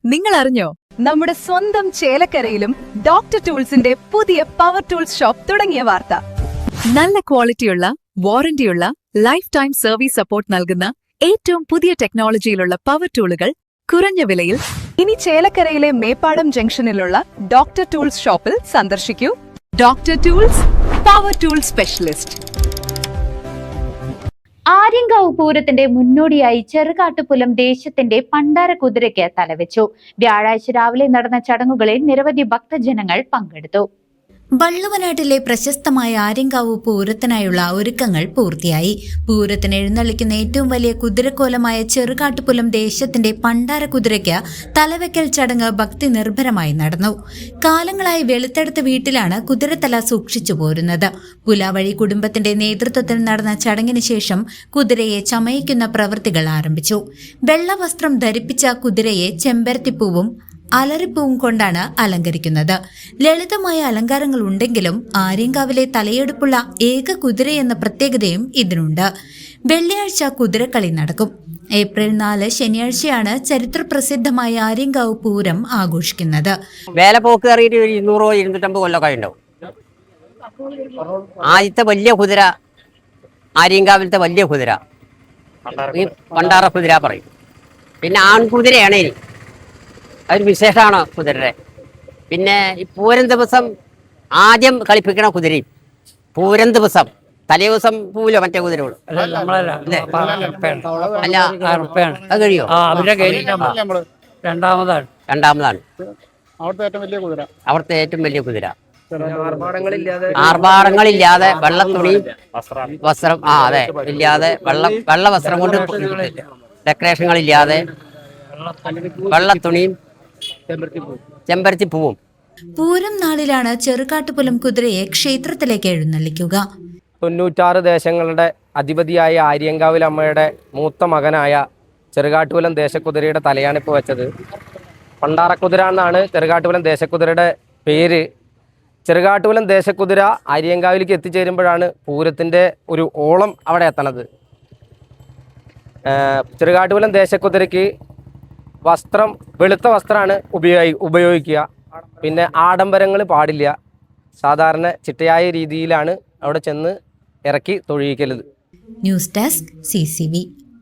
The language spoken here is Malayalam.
നിങ്ങൾ അറിഞ്ഞോ നമ്മുടെ സ്വന്തം ചേലക്കരയിലും ഡോക്ടർ ടൂൾസിന്റെ പുതിയ പവർ ടൂൾസ് ഷോപ്പ് തുടങ്ങിയ വാർത്ത. നല്ല ക്വാളിറ്റിയുള്ള വാറന്റിയുള്ള ലൈഫ് ടൈം സർവീസ് സപ്പോർട്ട് നൽകുന്ന ഏറ്റവും പുതിയ ടെക്നോളജിയിലുള്ള പവർ ടൂളുകൾ കുറഞ്ഞ വിലയിൽ ഇനി ചേലക്കരയിലെ മേപ്പാടം ജംഗ്ഷനിലുള്ള ഡോക്ടർ ടൂൾസ് ഷോപ്പിൽ സന്ദർശിക്കൂ. Doctor tools, power tool specialist. Aryankavu പൂരത്തിന്റെ മുന്നോടിയായി ചെറുകാട്ടുപുലം ദേശത്തിന്റെ പണ്ടാര കുതിരയ്ക്ക് തലവെച്ചു. വ്യാഴാഴ്ച രാവിലെ നടന്ന ചടങ്ങുകളിൽ നിരവധി ഭക്തജനങ്ങൾ പങ്കെടുത്തു. വള്ളുവനാട്ടിലെ പ്രശസ്തമായ ആര്യങ്കാവ് പൂരത്തിനായുള്ള ഒരുക്കങ്ങൾ പൂർത്തിയായി. പൂരത്തിന് എഴുന്നള്ളിക്കുന്ന ഏറ്റവും വലിയ കുതിരക്കോലമായ ചെറുകാട്ടുപുലം ദേശത്തിന്റെ പണ്ടാര കുതിരയ്ക്ക് തലവെക്കൽ ചടങ്ങ് ഭക്തി നിർഭരമായി നടന്നു. കാലങ്ങളായി വെളുത്തെടുത്ത വീട്ടിലാണ് കുതിരത്തല സൂക്ഷിച്ചു പോരുന്നത്. പുലാവഴി കുടുംബത്തിന്റെ നേതൃത്വത്തിൽ നടന്ന ചടങ്ങിന് ശേഷം കുതിരയെ ചമയിക്കുന്ന പ്രവൃത്തികൾ ആരംഭിച്ചു. വെള്ളവസ്ത്രം ധരിപ്പിച്ച കുതിരയെ ചെമ്പരത്തിപ്പൂവും അലറിപ്പൂവും കൊണ്ടാണ് അലങ്കരിക്കുന്നത്. ലളിതമായ അലങ്കാരങ്ങൾ ഉണ്ടെങ്കിലും ആര്യങ്കാവിലെ തലയെടുപ്പുള്ള ഏക കുതിരയെന്ന പ്രത്യേകതയും ഇതിനുണ്ട്. വെള്ളിയാഴ്ച കുതിരക്കളി നടക്കും. ഏപ്രിൽ 4 ശനിയാഴ്ചയാണ് ചരിത്രപ്രസിദ്ധമായ ആര്യങ്കാവ് പൂരം ആഘോഷിക്കുന്നത്. വേലപ്പോക്ക് കയറിയിട്ട് 200-250 കൊല്ലമൊക്കെ ഉണ്ടാവും. ആദ്യത്തെ വലിയ കുതിര ആര്യങ്കാവിലത്തെ വലിയ കുതിര ഈ പണ്ടാറ കുതിര പറയും. പിന്നെ ആൺകുതിരയാണ് ഇനി അതൊരു വിശേഷമാണ് കുതിരയുടെ. പിന്നെ ഈ പൂരം ദിവസം ആദ്യം കളിപ്പിക്കണ കുതിരയും പൂരം ദിവസം തലേ ദിവസം പൂവിലോ മറ്റേ കുതിരയോട് അല്ല അത് കഴിയോ? രണ്ടാമതാണ് അവിടുത്തെ ഏറ്റവും വലിയ കുതിര. ആർഭാടങ്ങളില്ലാതെ വെള്ളത്തുണിയും വസ്ത്രം അതെ ഇല്ലാതെ വെള്ള വസ്ത്രം കൊണ്ട് ഡെക്കറേഷനുകളില്ലാതെ വെള്ളത്തുണിയും ചെമ്പരത്തി പൂവും. പൂരം നാളിലാണ് ചെറുകാട്ടുപുലം കുതിരയെ ക്ഷേത്രത്തിലേക്ക് എഴുന്നള്ളിക്കുക. 96 ദേശങ്ങളുടെ അധിപതിയായ ആര്യങ്കാവിൽ അമ്മയുടെ മൂത്ത മകനായ ചെറുകാട്ടുപുലം ദേശക്കുതിരയുടെ തലയാണ് ഇപ്പോൾ വെച്ചത്. പണ്ടാറക്കുതിര എന്നാണ് ചെറുകാട്ടുപുലം ദേശക്കുതിരയുടെ പേര്. ചെറുകാട്ടുപുലം ദേശക്കുതിര ആര്യങ്കാവിലേക്ക് എത്തിച്ചേരുമ്പോഴാണ് പൂരത്തിൻ്റെ ഒരു ഓളം അവിടെ എത്തണത്. ചെറുകാട്ടുപുലം ദേശക്കുതിരയ്ക്ക് വസ്ത്രം വെളുത്ത വസ്ത്രമാണ് ഉപയോഗിക്കുക. പിന്നെ ആഡംബരങ്ങൾ പാടില്ല. സാധാരണ ചിട്ടയായ രീതിയിലാണ് അവിടെ ചെന്ന് ഇറക്കി തൊഴിയിക്കരുത്. News desk CCV.